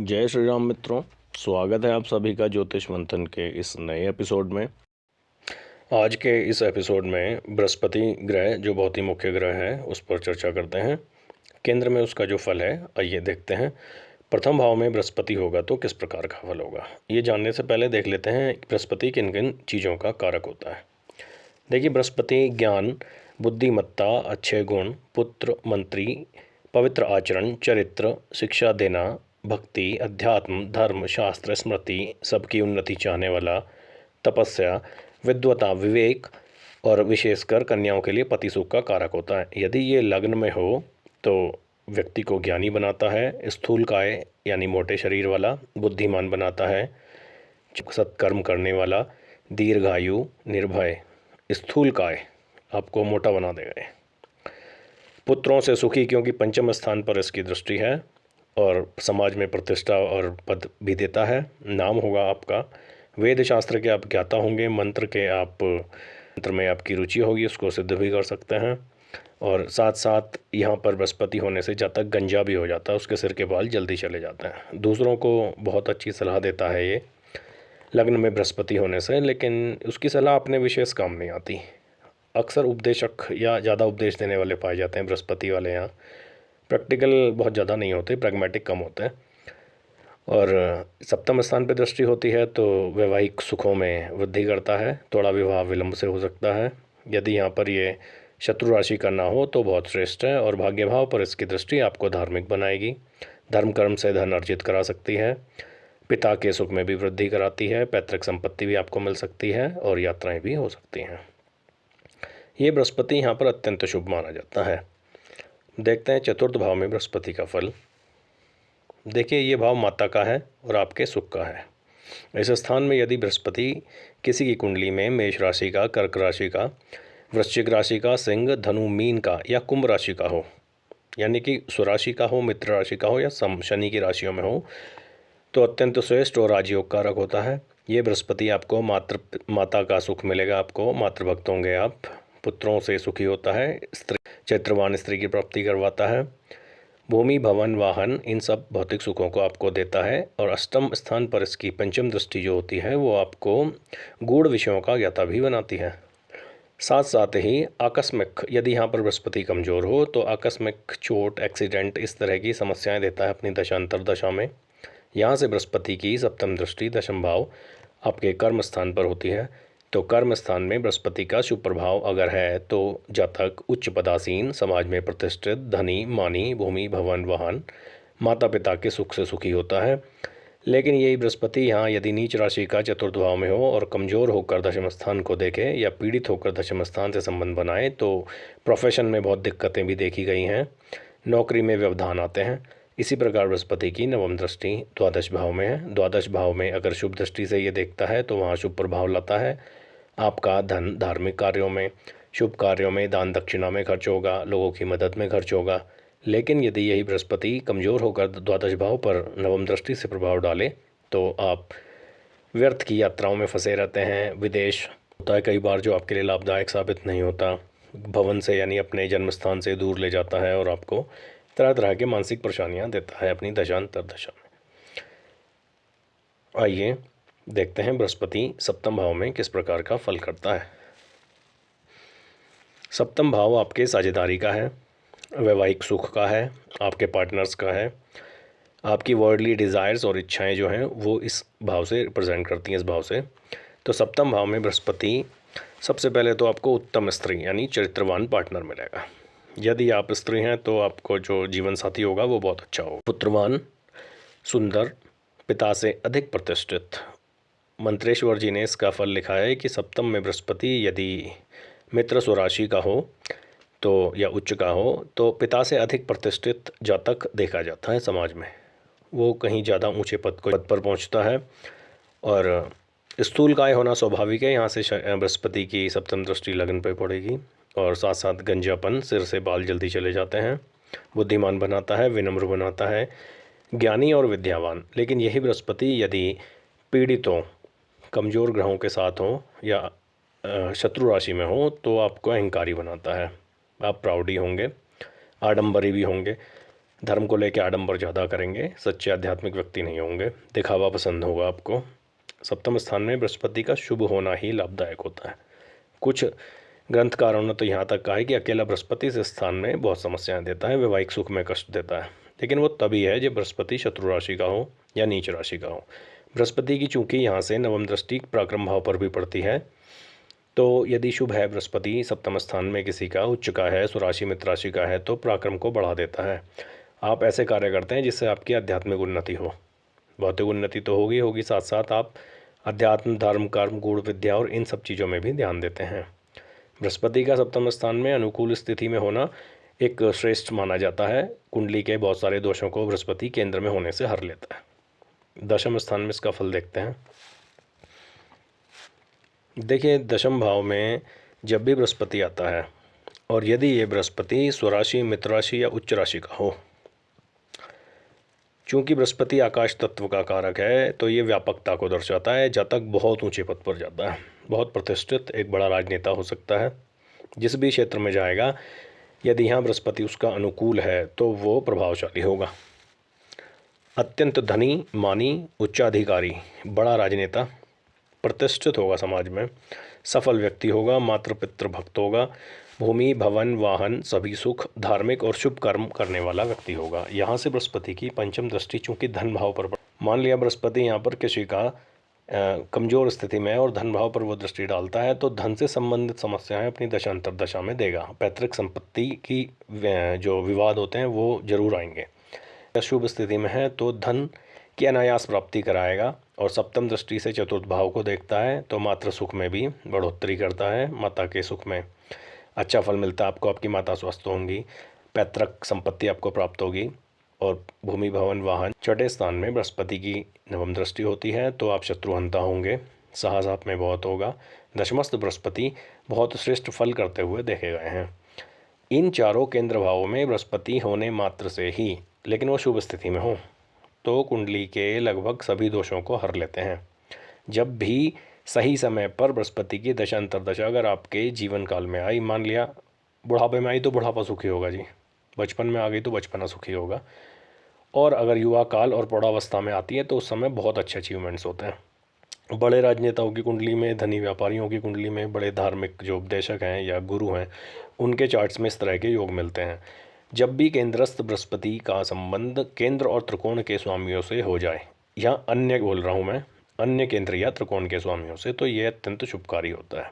जय श्री राम मित्रों, स्वागत है आप सभी का ज्योतिष मंथन के इस नए एपिसोड में। आज के इस एपिसोड में बृहस्पति ग्रह जो बहुत ही मुख्य ग्रह है उस पर चर्चा करते हैं। केंद्र में उसका जो फल है आइए देखते हैं। प्रथम भाव में बृहस्पति होगा तो किस प्रकार का फल होगा, ये जानने से पहले देख लेते हैं बृहस्पति किन किन चीज़ों का कारक होता है। देखिए, बृहस्पति ज्ञान, बुद्धिमत्ता, अच्छे गुण, पुत्र, मंत्री, पवित्र आचरण, चरित्र, शिक्षा देना, भक्ति, अध्यात्म, धर्म, शास्त्र, स्मृति, सबकी उन्नति चाहने वाला, तपस्या, विद्वता, विवेक और विशेषकर कन्याओं के लिए पति सुख का कारक होता है। यदि ये लग्न में हो तो व्यक्ति को ज्ञानी बनाता है, स्थूलकाय यानी मोटे शरीर वाला, बुद्धिमान बनाता है, सत्कर्म करने वाला, दीर्घायु, निर्भय, स्थूलकाय आपको मोटा बना देगा। पुत्रों से सुखी, क्योंकि पंचम स्थान पर इसकी दृष्टि है और समाज में प्रतिष्ठा और पद भी देता है। नाम होगा आपका, वेद शास्त्र के आप ज्ञाता होंगे, मंत्र में आपकी रुचि होगी, उसको सिद्ध भी कर सकते हैं। और साथ साथ यहाँ पर बृहस्पति होने से जातक गंजा भी हो जाता है, उसके सिर के बाल जल्दी चले जाते हैं। दूसरों को बहुत अच्छी सलाह देता है ये लग्न में बृहस्पति होने से, लेकिन उसकी सलाह अपने विशेष काम नहीं आती। अक्सर उपदेशक या ज़्यादा उपदेश देने वाले पाए जाते हैं बृहस्पति वाले यहाँ। प्रैक्टिकल बहुत ज़्यादा नहीं होते, प्रैग्मेटिक कम होते हैं। और सप्तम स्थान पर दृष्टि होती है तो वैवाहिक सुखों में वृद्धि करता है, थोड़ा विवाह विलंब से हो सकता है। यदि यहाँ पर ये शत्रु राशि का ना हो तो बहुत श्रेष्ठ है। और भाग्य भाव पर इसकी दृष्टि आपको धार्मिक बनाएगी, धर्म कर्म से धन अर्जित करा सकती है, पिता के सुख में भी वृद्धि कराती है, पैतृक संपत्ति भी आपको मिल सकती है और यात्राएं भी हो सकती हैं। ये बृहस्पति यहाँ पर अत्यंत शुभ माना जाता है। देखते हैं चतुर्थ भाव में बृहस्पति का फल। देखिए, ये भाव माता का है और आपके सुख का है। इस स्थान में यदि बृहस्पति किसी की कुंडली में मेष राशि का, कर्क राशि का, वृश्चिक राशि का, सिंह, धनु, मीन का या कुंभ राशि का हो, यानी कि स्वराशि का हो, मित्र राशि का हो या शनि की राशियों में हो, तो अत्यंत श्रेष्ठ और राजयोग कारक होता है। ये बृहस्पति आपको माता का सुख मिलेगा, आपको मातृभक्त होंगे आप, पुत्रों से सुखी होता है, चैत्रवान स्त्री की प्राप्ति करवाता है, भूमि, भवन, वाहन, इन सब भौतिक सुखों को आपको देता है। और अष्टम स्थान पर इसकी पंचम दृष्टि जो होती है वो आपको गूढ़ विषयों का ज्ञाता भी बनाती है। साथ साथ ही आकस्मिक, यदि यहाँ पर बृहस्पति कमज़ोर हो तो आकस्मिक चोट, एक्सीडेंट, इस तरह की समस्याएं देता है अपनी दशांतर दशा में। यहाँ से बृहस्पति की सप्तम दृष्टि दशम भाव आपके कर्म स्थान पर होती है, तो कर्म स्थान में बृहस्पति का शुभ प्रभाव अगर है तो जातक उच्च पदासीन, समाज में प्रतिष्ठित, धनी, मानी, भूमि, भवन, वाहन, माता पिता के सुख से सुखी होता है। लेकिन यही बृहस्पति यहाँ यदि नीच राशि का चतुर्थ भाव में हो और कमज़ोर होकर दशम स्थान को देखे या पीड़ित होकर दशम स्थान से संबंध बनाए तो प्रोफेशन में बहुत दिक्कतें भी देखी गई हैं, नौकरी में व्यवधान आते हैं। इसी प्रकार बृहस्पति की नवम दृष्टि द्वादश भाव में है। द्वादश भाव में अगर शुभ दृष्टि से ये देखता है तो वहाँ शुभ प्रभाव लाता है। आपका धन धार्मिक कार्यों में, शुभ कार्यों में, दान दक्षिणा में खर्च होगा, लोगों की मदद में खर्च होगा। लेकिन यदि यही बृहस्पति कमज़ोर होकर द्वादश भाव पर नवम दृष्टि से प्रभाव डाले तो आप व्यर्थ की यात्राओं में फंसे रहते हैं। विदेश होता है कई बार जो आपके लिए लाभदायक साबित नहीं होता, भवन से यानी अपने जन्म स्थान से दूर ले जाता है और आपको तरह तरह के मानसिक परेशानियां देता है अपनी दशांतर दशा में। आइए देखते हैं बृहस्पति सप्तम भाव में किस प्रकार का फल करता है। सप्तम भाव आपके साझेदारी का है, वैवाहिक सुख का है, आपके पार्टनर्स का है। आपकी वर्ल्डली डिज़ायर्स और इच्छाएं जो हैं वो इस भाव से रिप्रेजेंट करती हैं, इस भाव से। तो सप्तम भाव में बृहस्पति, सबसे पहले तो आपको उत्तम स्त्री यानी चरित्रवान पार्टनर मिलेगा। यदि आप स्त्री हैं तो आपको जो जीवन साथी होगा वो बहुत अच्छा होगा, पुत्रवान, सुंदर, पिता से अधिक प्रतिष्ठित। मंत्रेश्वर जी ने इसका फल लिखा है कि सप्तम में बृहस्पति यदि मित्र स्वराशि का हो तो या उच्च का हो तो पिता से अधिक प्रतिष्ठित जातक देखा जाता है समाज में, वो कहीं ज़्यादा ऊंचे पद पर पहुंचता है। और स्थूल काय होना स्वाभाविक है, यहाँ से बृहस्पति की सप्तम दृष्टि लगन पर पड़ेगी। और साथ साथ गंजापन, सिर से बाल जल्दी चले जाते हैं, बुद्धिमान बनाता है, विनम्र बनाता है, ज्ञानी और विद्यावान। लेकिन यही बृहस्पति यदि पीड़ितों, कमज़ोर ग्रहों के साथ हो या शत्रु राशि में हो तो आपको अहंकारी बनाता है, आप प्राउडी होंगे, आडंबरी भी होंगे, धर्म को लेकर आडंबर ज़्यादा करेंगे, सच्चे आध्यात्मिक व्यक्ति नहीं होंगे, दिखावा पसंद होगा आपको। सप्तम स्थान में बृहस्पति का शुभ होना ही लाभदायक होता है। कुछ ग्रंथकारों ने तो यहाँ तक कहा है कि अकेला बृहस्पति इस स्थान में बहुत समस्याएं देता है, वैवाहिक सुख में कष्ट देता है, लेकिन वो तभी है जब बृहस्पति शत्रु राशि का हो या नीच राशि का हो। बृहस्पति की चूंकि यहाँ से नवम दृष्टि पराक्रम भाव पर भी पड़ती है, तो यदि शुभ है बृहस्पति सप्तम स्थान में किसी का, उच्च का है, स्वराशि मित्र राशि का है, तो पराक्रम को बढ़ा देता है। आप ऐसे कार्य करते हैं जिससे आपकी आध्यात्मिक उन्नति हो। भौतिक उन्नति तो होगी होगी, साथ साथ आप अध्यात्म, धर्म, कर्म, गूढ़ विद्या और इन सब चीज़ों में भी ध्यान देते हैं। बृहस्पति का सप्तम स्थान में अनुकूल स्थिति में होना एक श्रेष्ठ माना जाता है। कुंडली के बहुत सारे दोषों को बृहस्पति केंद्र में होने से हर लेता है। दशम स्थान में इसका फल देखते हैं। देखिए, दशम भाव में जब भी बृहस्पति आता है और यदि ये बृहस्पति स्वराशि, मित्र राशि या उच्च राशि का हो, चूँकि बृहस्पति आकाश तत्व का कारक है, तो ये व्यापकता को दर्शाता है। जातक बहुत ऊंचे पद पर जाता है, बहुत प्रतिष्ठित एक बड़ा राजनेता हो सकता है। जिस भी क्षेत्र में जाएगा, यदि यहाँ बृहस्पति उसका अनुकूल है तो वो प्रभावशाली होगा। अत्यंत धनी, मानी, उच्चाधिकारी, बड़ा राजनेता, प्रतिष्ठित होगा समाज में, सफल व्यक्ति होगा, मातृ पितृ भक्त होगा, भूमि, भवन, वाहन, सभी सुख, धार्मिक और शुभ कर्म करने वाला व्यक्ति होगा। यहाँ से बृहस्पति की पंचम दृष्टि चूंकि धन भाव पर, मान लिया बृहस्पति यहाँ पर किसी का कमज़ोर स्थिति में है और धन भाव पर वो दृष्टि डालता है, तो धन से संबंधित समस्याएं अपनी दशा अंतर्दशा में देगा। पैतृक संपत्ति की जो विवाद होते हैं वो जरूर आएंगे। शुभ स्थिति में है तो धन की अनायास प्राप्ति कराएगा, और सप्तम दृष्टि से चतुर्थ भाव को देखता है तो मातृ सुख में भी बढ़ोतरी करता है। माता के सुख में अच्छा फल मिलता है आपको, आपकी माता स्वस्थ होंगी, पैतृक संपत्ति आपको प्राप्त होगी, और भूमि, भवन, वाहन। छठे स्थान में बृहस्पति की नवम दृष्टि होती है तो आप शत्रुहंता होंगे, साहस आप में बहुत होगा। दशमस्थ बृहस्पति बहुत श्रेष्ठ फल करते हुए देखे गए हैं। इन चारों केंद्र भावों में बृहस्पति होने मात्र से ही, लेकिन वो शुभ स्थिति में हो, तो कुंडली के लगभग सभी दोषों को हर लेते हैं। जब भी सही समय पर बृहस्पति की दशा अंतर्दशा अगर आपके जीवन काल में आई, मान लिया बुढ़ापे में आई तो बुढ़ापा सुखी होगा जी, बचपन में आ गई तो बचपना सुखी होगा, और अगर युवा काल और प्रौढ़ावस्था में आती है तो उस समय बहुत अच्छे अचीवमेंट्स होते हैं। बड़े राजनेताओं की कुंडली में, धनी व्यापारियों की कुंडली में, बड़े धार्मिक जो उपदेशक हैं या गुरु हैं, उनके चार्ट्स में इस तरह के योग मिलते हैं। जब भी केंद्रस्थ बृहस्पति का संबंध केंद्र और त्रिकोण के स्वामियों से हो जाए, या अन्य बोल रहा हूँ मैं, अन्य केंद्र या त्रिकोण के स्वामियों से, तो ये अत्यंत शुभकारी होता है।